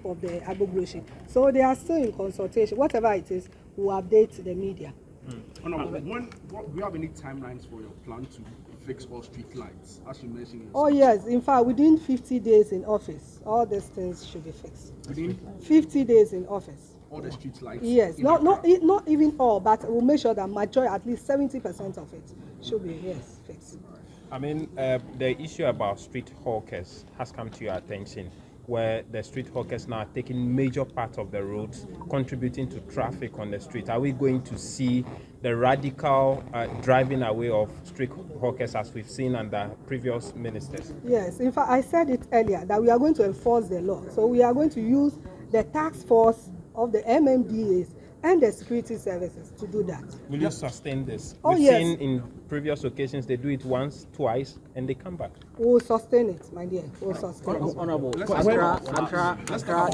of the agglomeration. So they are still in consultation. Whatever it is, we'll update the media. When do you have any timelines for your plan to fix all street lights, as you mentioned? Oh yes, in fact, within 50 days in office, all these things should be fixed. Within 50 days in office. all the street lights? Yes, not even all, but we'll make sure that majority, at least 70% of it, should be fixed. I mean, the issue about street hawkers has come to your attention, where the street hawkers now are taking major part of the roads, contributing to traffic on the street. Are we going to see the radical driving away of street hawkers as we've seen under previous ministers? Yes, in fact, I said it earlier that we are going to enforce the law. So we are going to use the task force of the MMDAs and the security services to do that. Will you sustain this? Oh, We've yes. seen in previous occasions they do it once, twice, and they come back. We'll sustain it, my dear. We'll sustain it. Honorable, Accra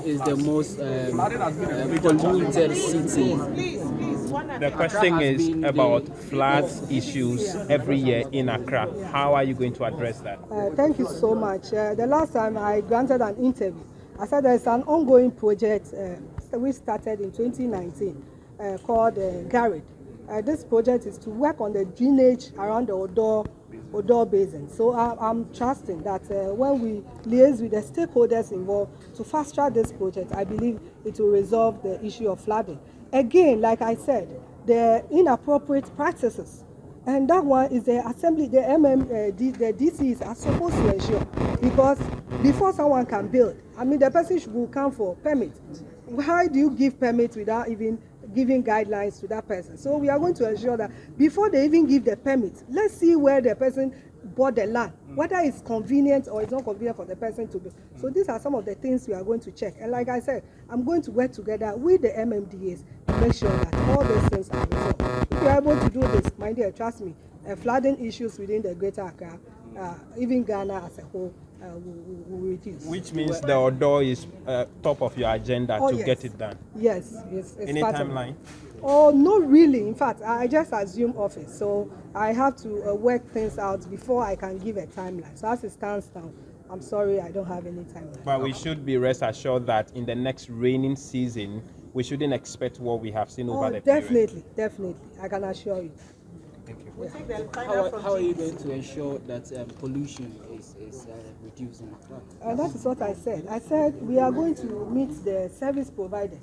is the most polluted city. The question is about floods issues every year in Accra. How are you going to address that? Thank you so much. The last time I granted an interview, I said there's an ongoing project we started in 2019 called GARID. This project is to work on the drainage around the Odo Basin. So I'm trusting that when we liaise with the stakeholders involved to fast track this project, I believe it will resolve the issue of flooding. Again, like I said, the inappropriate practices. And that one is the assembly, the DCs are supposed to ensure, because before someone can build, I mean, the person will come for permit. Why do you give permit without even giving guidelines to that person? So we are going to ensure that before they even give the permit, let's see where the person bought the land, whether it's convenient or it's not convenient for the person to do. So these are some of the things we are going to check. And like I said, I'm going to work together with the MMDAs to make sure that all these things are resolved. If we are able to do this, my dear, trust me, flooding issues within the Greater Accra, even Ghana as a whole, will reduce. Which means the Odo is top of your agenda to yes. get it done. Yes, it's Any part timeline? Oh, not really. In fact, I just assume office, so I have to work things out before I can give a timeline. So as it stands now, I'm sorry, I don't have any timeline. But we should be rest assured that in the next raining season, we shouldn't expect what we have seen over the definitely, definitely. I can assure you. Thank you. How are you going to ensure that pollution is reducing? That is what I said. I said we are going to meet the service providers.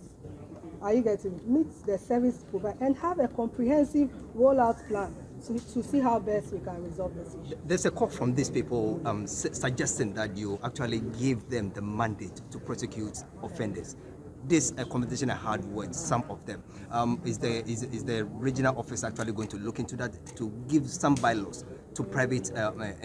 Are you getting meet the service provider and have a comprehensive rollout plan to see how best we can resolve this issue? There's a call from these people suggesting that you actually give them the mandate to prosecute offenders. This conversation I had with some of them. Is the regional office actually going to look into that to give some bylaws to private entities?